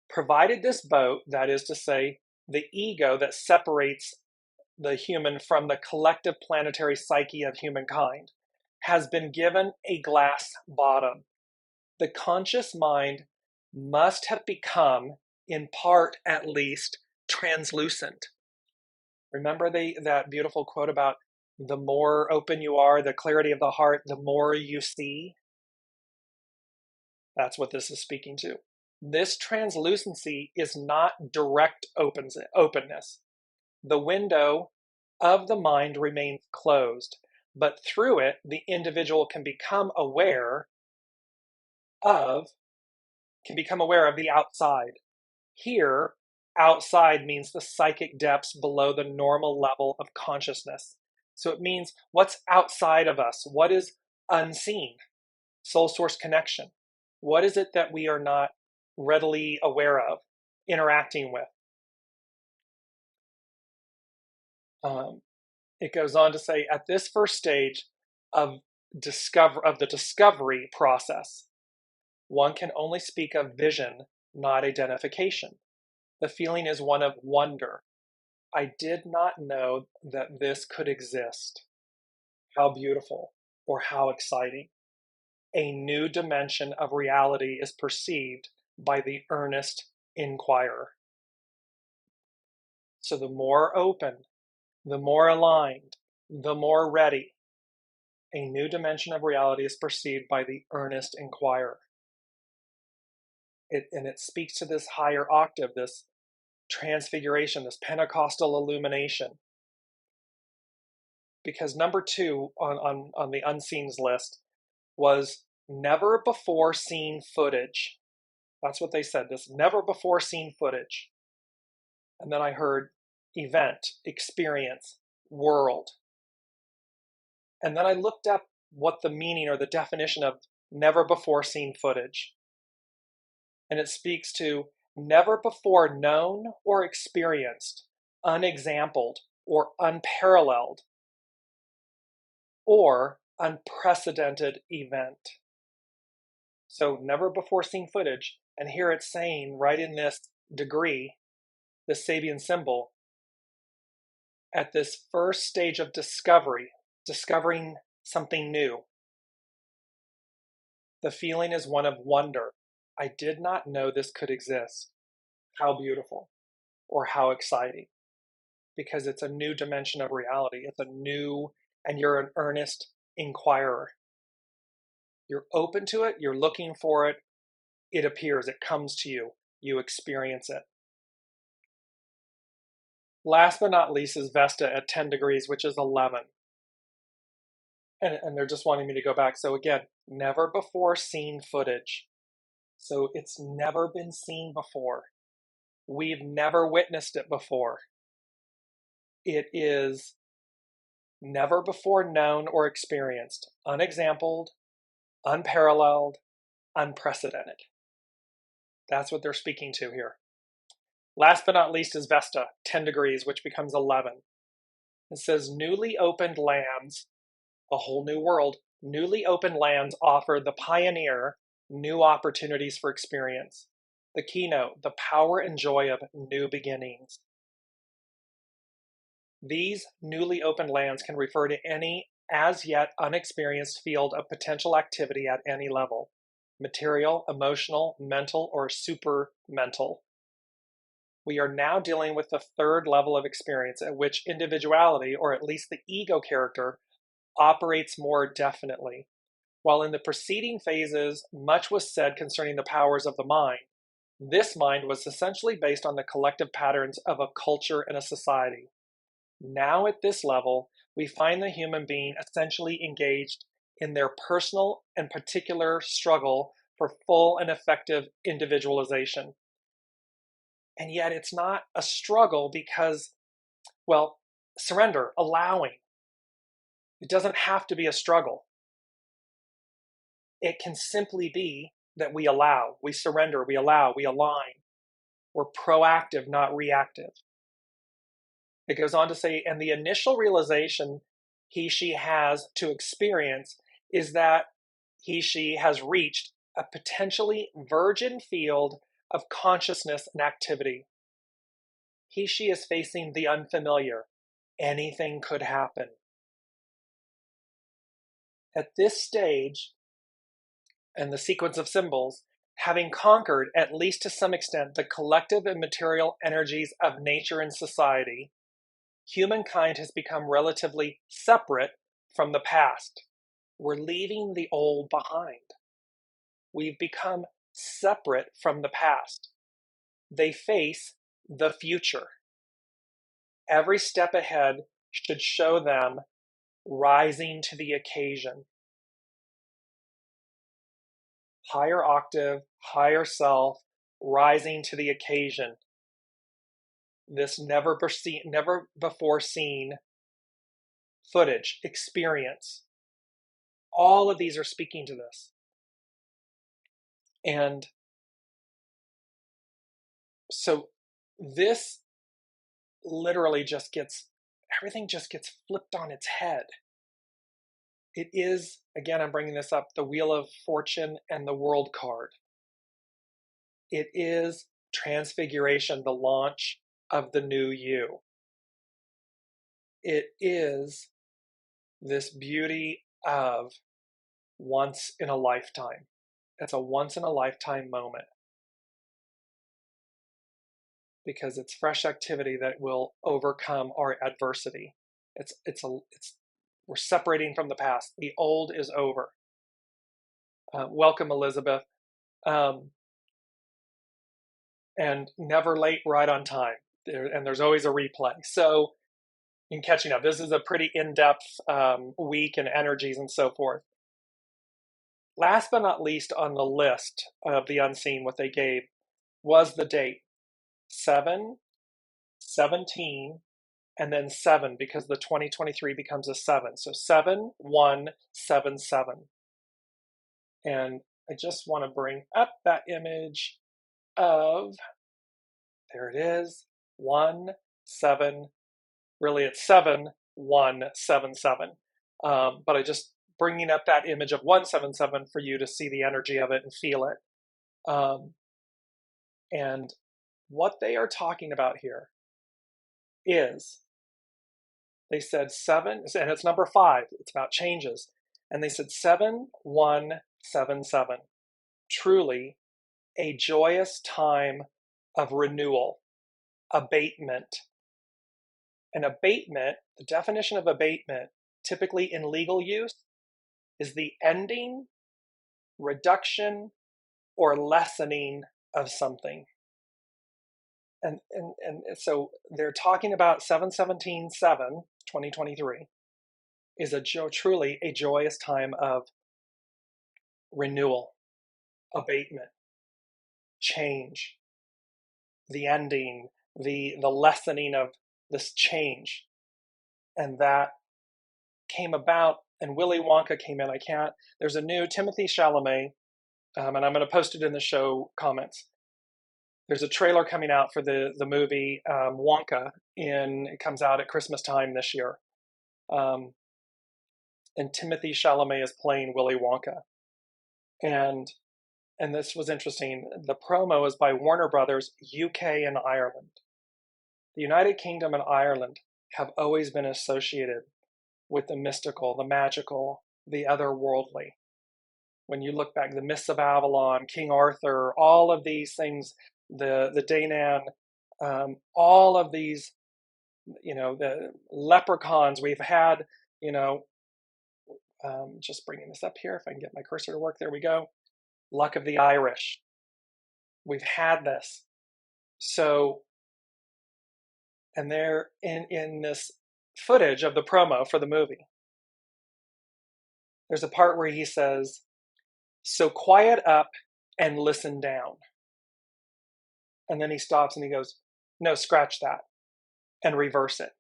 B: Provided this boat, that is to say, the ego that separates the human from the collective planetary psyche of humankind, has been given a glass bottom. The conscious mind must have become, in part at least, translucent. Remember that beautiful quote about the more open you are, the clarity of the heart, the more you see? That's what this is speaking to. This translucency is not direct openness. The window of the mind remains closed, but through it, the individual can become aware of the outside. Here, outside means the psychic depths below the normal level of consciousness. So it means what's outside of us, what is unseen, soul source connection. What is it that we are not readily aware of, interacting with? It goes on to say, at this first stage of the discovery process, one can only speak of vision, not identification. The feeling is one of wonder. I did not know that this could exist. How beautiful, or how exciting. A new dimension of reality is perceived by the earnest inquirer. So the more open, the more aligned, the more ready, a new dimension of reality is perceived by the earnest inquirer. It speaks to this higher octave, this transfiguration, this Pentecostal illumination. Because number 2 on the unseens list, was never before seen footage. That's what they said, this never before seen footage. And then I heard event, experience, world. And then I looked up what the meaning or the definition of never before seen footage. And it speaks to never before known or experienced, unexampled or unparalleled, or unprecedented event. So never before seen footage. And here it's saying right in this degree, the Sabian symbol, at this first stage of discovery, discovering something new, the feeling is one of wonder. I did not know this could exist. How beautiful, or how exciting, because it's a new dimension of reality. It's a new, and you're an earnest inquirer. You're open to it, you're looking for it, it appears, it comes to you, you experience it. Last but not least is Vesta at 10 degrees, which is 11. And they're just wanting me to go back. So again, never before seen footage. So it's never been seen before. We've never witnessed it before. It is never before known or experienced, unexampled, unparalleled, unprecedented. That's what they're speaking to here. Last but not least is Vesta, 10 degrees, which becomes 11. It says, newly opened lands, a whole new world, newly opened lands offer the pioneer new opportunities for experience. The keynote, the power and joy of new beginnings. These newly opened lands can refer to any as yet unexperienced field of potential activity at any level, material, emotional, mental, or supermental. We are now dealing with the third level of experience at which individuality, or at least the ego character, operates more definitely. While in the preceding phases, much was said concerning the powers of the mind, this mind was essentially based on the collective patterns of a culture and a society. Now at this level, we find the human being essentially engaged in their personal and particular struggle for full and effective individualization. And yet it's not a struggle because, well, surrender, allowing. It doesn't have to be a struggle. It can simply be that we allow, we surrender, we allow, we align. We're proactive, not reactive. It goes on to say, and the initial realization he, she has to experience is that he, she has reached a potentially virgin field of consciousness and activity. He, she is facing the unfamiliar. Anything could happen. At this stage, and the sequence of symbols, having conquered, at least to some extent, the collective and material energies of nature and society, humankind has become relatively separate from the past. We're leaving the old behind. We've become separate from the past. They face the future. Every step ahead should show them rising to the occasion. Higher octave, higher self, rising to the occasion. This never before seen footage, experience. All of these are speaking to this. And so this literally everything just gets flipped on its head. It is, again, I'm bringing this up, the Wheel of Fortune and the World card. It is Transfiguration, the launch of the new you. It is this beauty of once in a lifetime. It's a once in a lifetime moment. Because it's fresh activity that will overcome our adversity. We're separating from the past. The old is over. Welcome, Elizabeth. And never late, right on time. And there's always a replay. So in catching up, this is a pretty in-depth week and energies and so forth. Last but not least on the list of the unseen, what they gave was the date 7, 17, and then 7, because the 2023 becomes a 7. So 7177. And I just want to bring up that image of, there it is, 1, 7, really it's 7177. But I just bringing up that image of 177 for you to see the energy of it and feel it. And what they are talking about here is, they said 7, and it's number 5, it's about changes. And they said 7177. Truly a joyous time of renewal, abatement. An abatement, the definition of abatement, typically in legal use, is the ending, reduction, or lessening of something. And so they're talking about 7/17/7, 2023, is truly a joyous time of renewal, abatement, change, the ending, the lessening of this change. And that came about, and Willy Wonka came in. There's a new Timothée Chalamet, and I'm going to post it in the show comments. There's a trailer coming out for the movie Wonka. It comes out at Christmas time this year. And Timothée Chalamet is playing Willy Wonka. And this was interesting. The promo is by Warner Brothers, UK and Ireland. The United Kingdom and Ireland have always been associated with the mystical, the magical, the otherworldly. When you look back, the Myths of Avalon, King Arthur, all of these things, the Danann, all of these, the leprechauns we've had, just bringing this up here, if I can get my cursor to work, there we go. Luck of the Irish. We've had this. So, and they're in this footage of the promo for the movie. There's a part where he says, "So quiet up and listen down." And then he stops and he goes, "No, scratch that," and reverse it.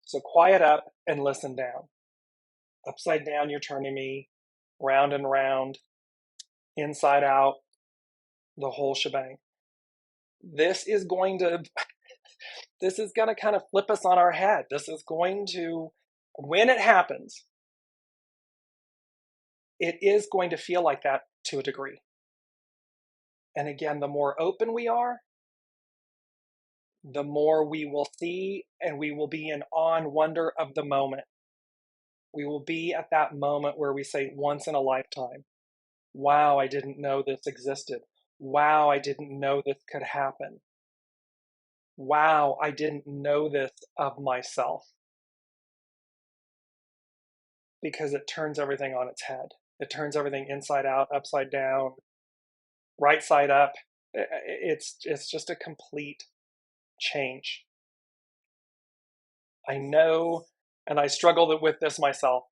B: So quiet up and listen down. Upside down, you're turning me, round and round, inside out, the whole shebang. This is going to kind of flip us on our head. This is going to, when it happens, it is going to feel like that to a degree. And again, the more open we are, the more we will see, and we will be in awe and wonder of the moment. We will be at that moment where we say, once in a lifetime, wow, I didn't know this existed. Wow, I didn't know this could happen. Wow, I didn't know this of myself. Because it turns everything on its head. It turns everything inside out, upside down, right side up. It's just a complete change. I know, and I struggled with this myself,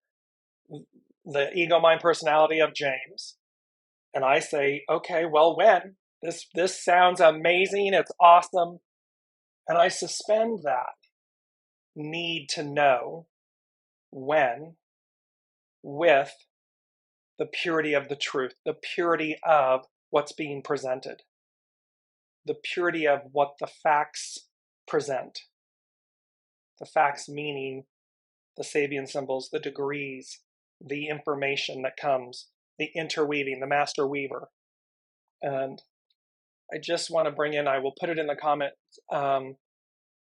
B: the ego, mind, personality of James. And I say, okay, well, when? This sounds amazing, it's awesome. And I suspend that need to know when with the purity of the truth, the purity of what's being presented, the purity of what the facts present. The facts meaning the Sabian symbols, the degrees, the information that comes, the interweaving, the master weaver. And I just want to bring in, I will put it in the comments,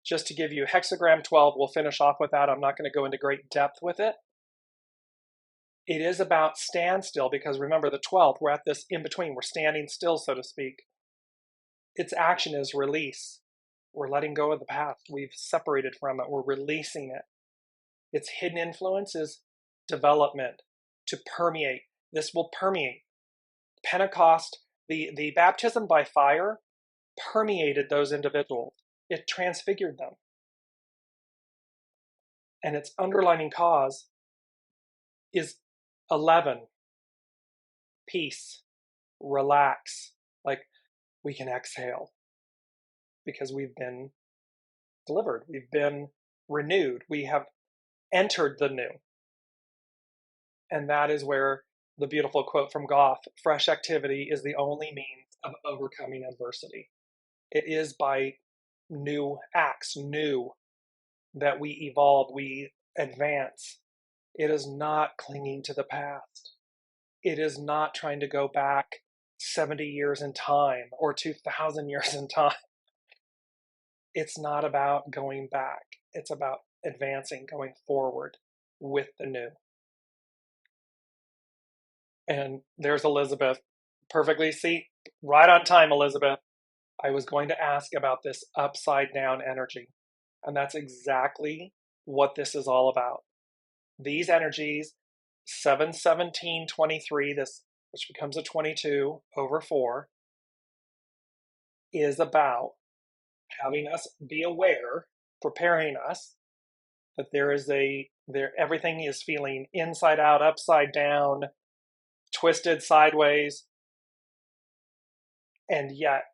B: just to give you hexagram 12. We'll finish off with that. I'm not going to go into great depth with it. It is about standstill, because remember the 12th, we're at this in between. We're standing still, so to speak. Its action is release. We're letting go of the past. We've separated from it. We're releasing it. Its hidden influence is development, to permeate. This will permeate. Pentecost, the baptism by fire permeated those individuals. It transfigured them. And its underlining cause is 11. Peace, relax, like we can exhale because we've been delivered, we've been renewed, we have entered the new. And that is where the beautiful quote from Goff, fresh activity is the only means of overcoming adversity. It is by new acts, new, that we evolve, we advance. It is not clinging to the past. It is not trying to go back 70 years in time or 2,000 years in time. It's not about going back. It's about advancing, going forward with the new. And there's Elizabeth. Perfectly, see, right on time, Elizabeth. I was going to ask about this upside down energy. And that's exactly what this is all about. These energies, 7, 17, 23, this, which becomes a 22 over 4, is about having us be aware, preparing us that everything is feeling inside out, upside down, twisted sideways, and yet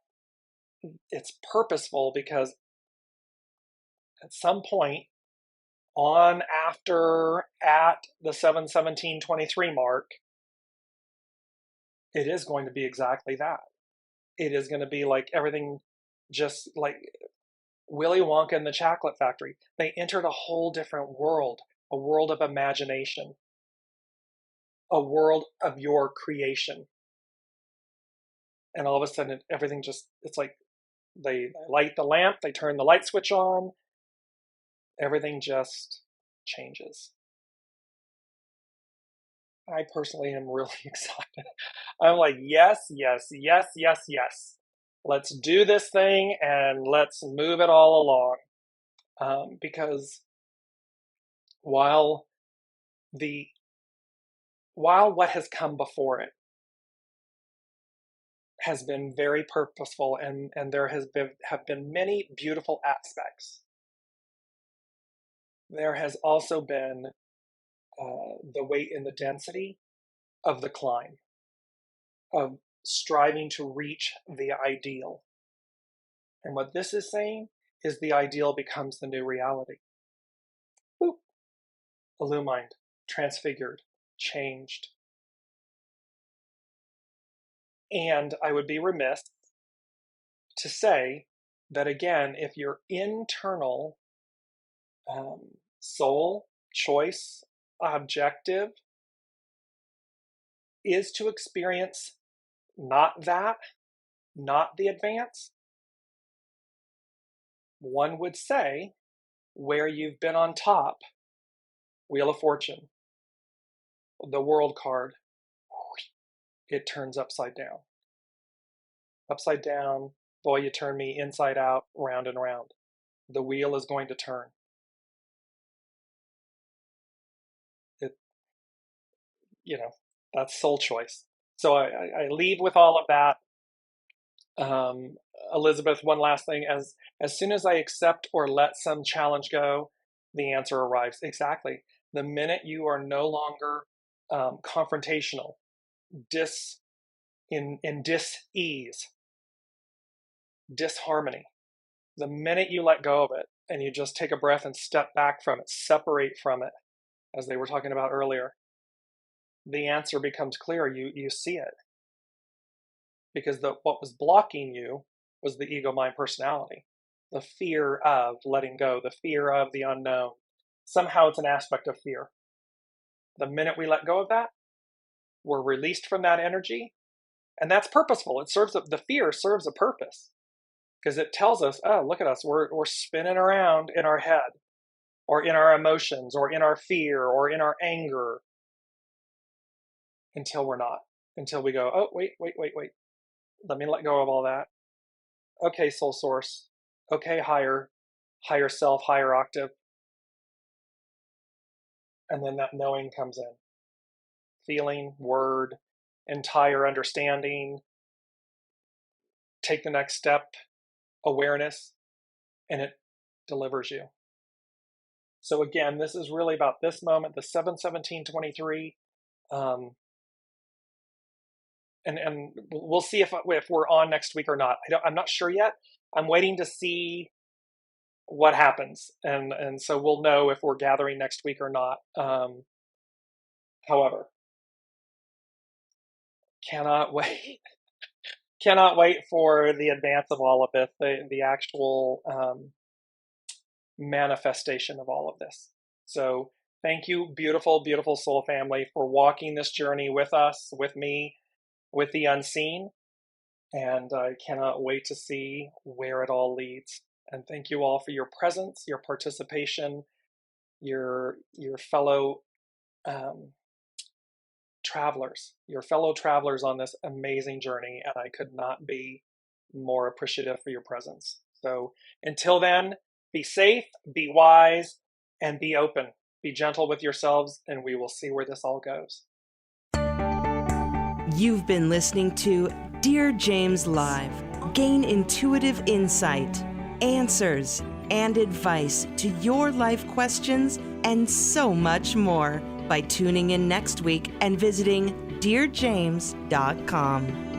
B: it's purposeful because at some point at the 7/17/23 mark, it is going to be exactly that. It is going to be like everything, just like Willy Wonka and the Chocolate Factory. They entered a whole different world, a world of imagination, a world of your creation. And all of a sudden, everything just, it's like they light the lamp, they turn the light switch on, everything just changes. I personally am really excited. I'm like, yes, yes, yes, yes, yes. Let's do this thing and let's move it all along. Because while what has come before it has been very purposeful and there have been many beautiful aspects, there has also been the weight and the density of the climb, of striving to reach the ideal. And what this is saying is the ideal becomes the new reality. Boop. Illumined, transfigured, changed. And I would be remiss to say that, again, if your internal soul, choice, objective is to experience not the advance, one would say where you've been on top, Wheel of Fortune, the World card, it turns upside down. Upside down, boy, you turn me inside out, round and round. The wheel is going to turn. That's soul choice. So I leave with all of that. Elizabeth, one last thing. As soon as I accept or let some challenge go, the answer arrives. Exactly. The minute you are no longer confrontational, in dis-ease, disharmony, the minute you let go of it and you just take a breath and step back from it, separate from it, as they were talking about earlier, the answer becomes clear. You see it. Because what was blocking you was the ego, mind, personality, the fear of letting go, the fear of the unknown. Somehow it's an aspect of fear. The minute we let go of that, we're released from that energy, and that's purposeful. The fear serves a purpose because it tells us, oh, look at us, we're spinning around in our head, or in our emotions, or in our fear, or in our anger, until we're not, until we go, oh, wait. Let me let go of all that. Okay, soul source. Okay, higher self, higher octave. And then that knowing comes in. Feeling, word, entire understanding. Take the next step, awareness, and it delivers you. So again, this is really about this moment, the 7/17/23. And we'll see if we're on next week or not. I'm not sure yet. I'm waiting to see what happens, and so we'll know if we're gathering next week or not. However, cannot wait. Cannot wait for the advance of all of this, the actual manifestation of all of this. So thank you, beautiful, beautiful soul family, for walking this journey with us, with me, with the unseen. And I cannot wait to see where it all leads. And thank you all for your presence, your participation, your fellow travelers, on this amazing journey. And I could not be more appreciative for your presence. So until then, be safe, be wise, and be open. Be gentle with yourselves, and we will see where this all goes.
A: You've been listening to Dearjames Live. Gain intuitive insight, answers, and advice to your life questions, and so much more by tuning in next week and visiting dearjames.com.